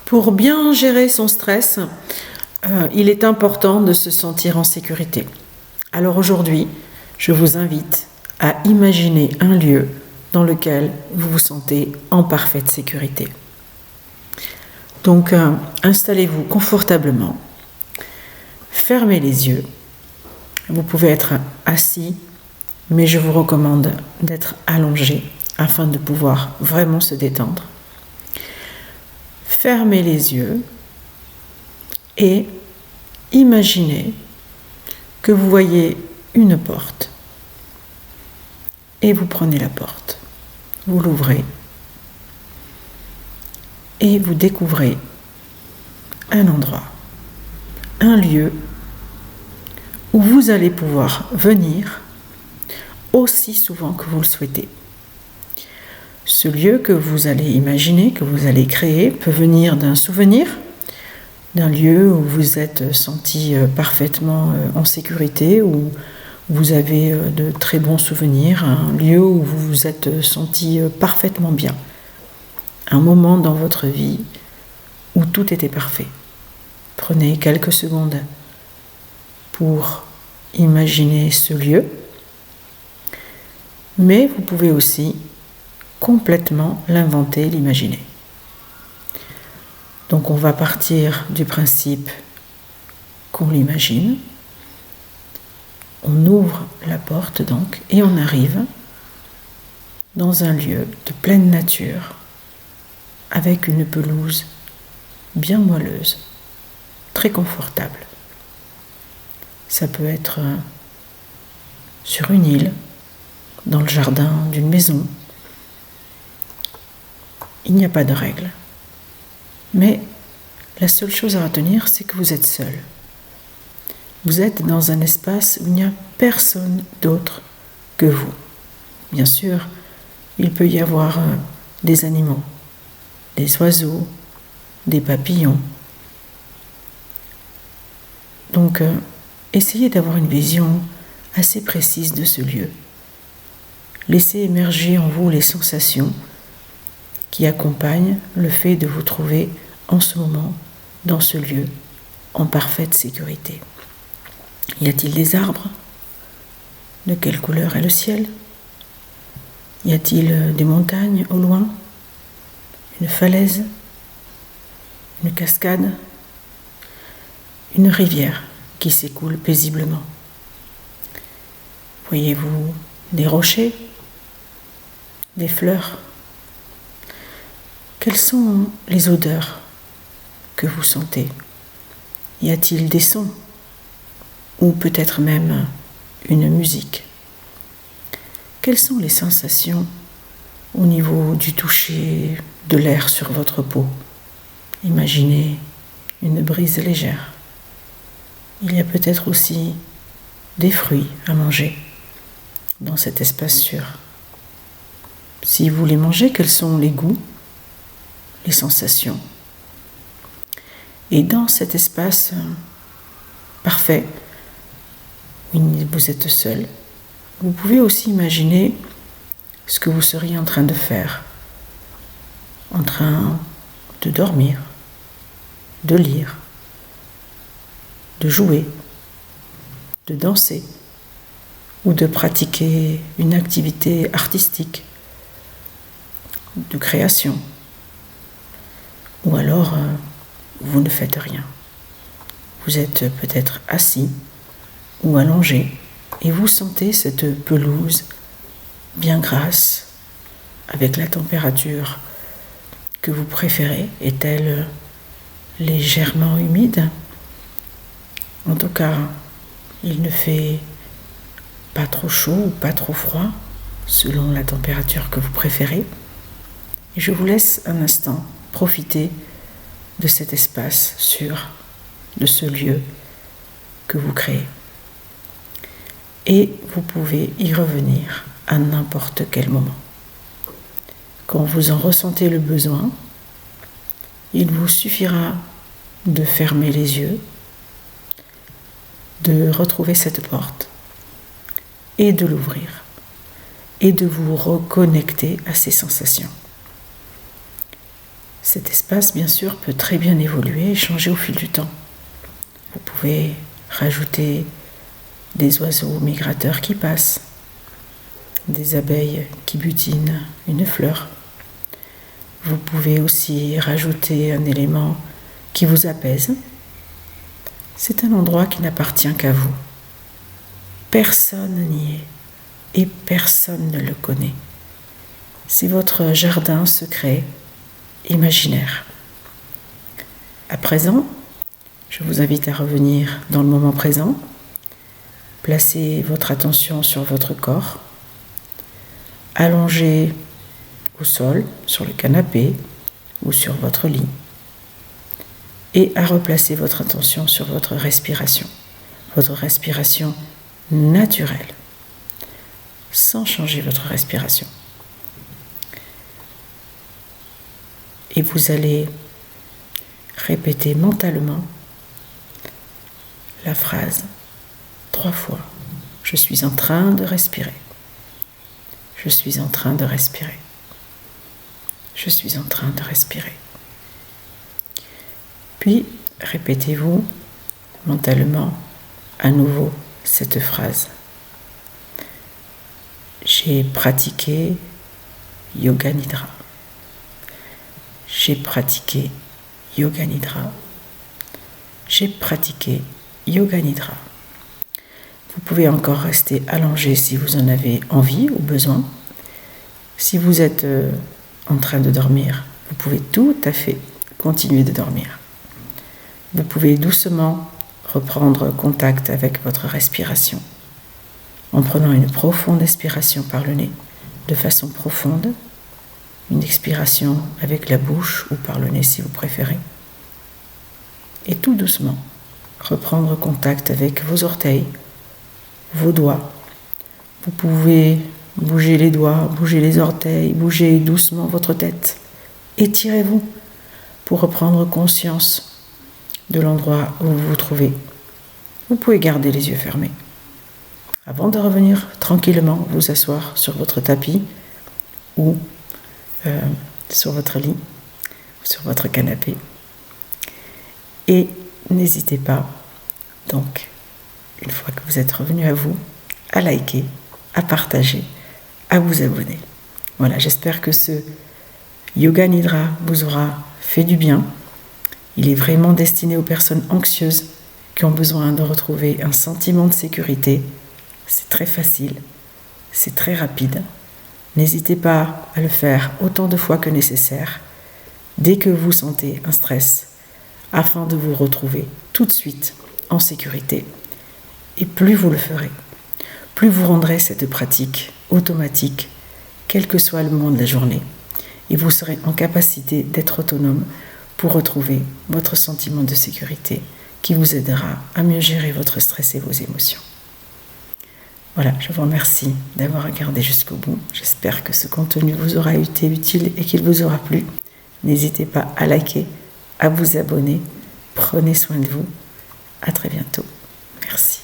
Pour bien gérer son stress, il est important de se sentir en sécurité. Alors aujourd'hui, je vous invite à imaginer un lieu dans lequel vous vous sentez en parfaite sécurité. Donc, installez-vous confortablement, fermez les yeux. Vous pouvez être assis, mais je vous recommande d'être allongé afin de pouvoir vraiment se détendre. Fermez les yeux et imaginez que vous voyez une porte et vous prenez la porte, vous l'ouvrez et vous découvrez un endroit, un lieu où vous allez pouvoir venir aussi souvent que vous le souhaitez. Ce lieu que vous allez imaginer, que vous allez créer, peut venir d'un souvenir, d'un lieu où vous êtes senti parfaitement en sécurité, où vous avez de très bons souvenirs, un lieu où vous vous êtes senti parfaitement bien. Un moment dans votre vie où tout était parfait. Prenez quelques secondes pour imaginer ce lieu, mais vous pouvez aussi complètement l'inventer, l'imaginer. Donc on va partir du principe qu'on l'imagine, on ouvre la porte donc et on arrive dans un lieu de pleine nature avec une pelouse bien moelleuse, très confortable. Ça peut être sur une île, dans le jardin d'une maison. Il n'y a pas de règle. Mais la seule chose à retenir, c'est que vous êtes seul. Vous êtes dans un espace où il n'y a personne d'autre que vous. Bien sûr, il peut y avoir des animaux, des oiseaux, des papillons. Donc, essayez d'avoir une vision assez précise de ce lieu. Laissez émerger en vous les sensations qui accompagnent le fait de vous trouver en ce moment dans ce lieu en parfaite sécurité. Y a-t-il des arbres? De quelle couleur est le ciel? Y a-t-il des montagnes au loin? Une falaise? Une cascade? Une rivière qui s'écoule paisiblement? Voyez-vous des rochers? Des fleurs? Quelles sont les odeurs que vous sentez? Y a-t-il des sons? Ou peut-être même une musique? Quelles sont les sensations au niveau du toucher de l'air sur votre peau? Imaginez une brise légère. Il y a peut-être aussi des fruits à manger dans cet espace sûr. Si vous les mangez, quels sont les goûts, les sensations? Et dans cet espace parfait, où vous êtes seul, vous pouvez aussi imaginer ce que vous seriez en train de faire, en train de dormir, de lire, de jouer, de danser ou de pratiquer une activité artistique, de création. Ou alors, vous ne faites rien. Vous êtes peut-être assis ou allongé et vous sentez cette pelouse bien grasse, avec la température que vous préférez. Est-elle légèrement humide? En tout cas, il ne fait pas trop chaud ou pas trop froid, selon la température que vous préférez. Et je vous laisse un instant profiter de cet espace sûr, de ce lieu que vous créez. Et vous pouvez y revenir à n'importe quel moment. Quand vous en ressentez le besoin, il vous suffira de fermer les yeux, de retrouver cette porte et de l'ouvrir et de vous reconnecter à ces sensations. Cet espace, bien sûr, peut très bien évoluer et changer au fil du temps. Vous pouvez rajouter des oiseaux migrateurs qui passent, des abeilles qui butinent une fleur. Vous pouvez aussi rajouter un élément qui vous apaise. C'est un endroit qui n'appartient qu'à vous. Personne n'y est et personne ne le connaît. C'est votre jardin secret, imaginaire. À présent, je vous invite à revenir dans le moment présent. Placez votre attention sur votre corps, allongé au sol, sur le canapé ou sur votre lit, et à replacer votre attention sur votre respiration naturelle, sans changer votre respiration. Et vous allez répéter mentalement la phrase 3 fois. Je suis en train de respirer. Je suis en train de respirer. Je suis en train de respirer. Puis, répétez-vous mentalement à nouveau cette phrase. J'ai pratiqué Yoga Nidra. J'ai pratiqué Yoga Nidra. J'ai pratiqué Yoga Nidra. Vous pouvez encore rester allongé si vous en avez envie ou besoin. Si vous êtes en train de dormir, vous pouvez tout à fait continuer de dormir. Vous pouvez doucement reprendre contact avec votre respiration en prenant une profonde expiration par le nez de façon profonde, une expiration avec la bouche ou par le nez si vous préférez, et tout doucement reprendre contact avec vos orteils, vos doigts. Vous pouvez bouger les doigts, bouger les orteils, bouger doucement votre tête. Étirez-vous pour reprendre conscience de l'endroit où vous vous trouvez. Vous pouvez garder les yeux fermés. Avant de revenir tranquillement vous asseoir sur votre tapis ou sur votre lit, sur votre canapé. Et n'hésitez pas, donc, une fois que vous êtes revenu à vous, à liker, à partager, à vous abonner. Voilà, j'espère que ce Yoga Nidra vous aura fait du bien. Il est vraiment destiné aux personnes anxieuses qui ont besoin de retrouver un sentiment de sécurité. C'est très facile, c'est très rapide. N'hésitez pas à le faire autant de fois que nécessaire, dès que vous sentez un stress, afin de vous retrouver tout de suite en sécurité. Et plus vous le ferez, plus vous rendrez cette pratique automatique, quel que soit le moment de la journée, et vous serez en capacité d'être autonome pour retrouver votre sentiment de sécurité qui vous aidera à mieux gérer votre stress et vos émotions. Voilà, je vous remercie d'avoir regardé jusqu'au bout. J'espère que ce contenu vous aura été utile et qu'il vous aura plu. N'hésitez pas à liker, à vous abonner. Prenez soin de vous. À très bientôt. Merci.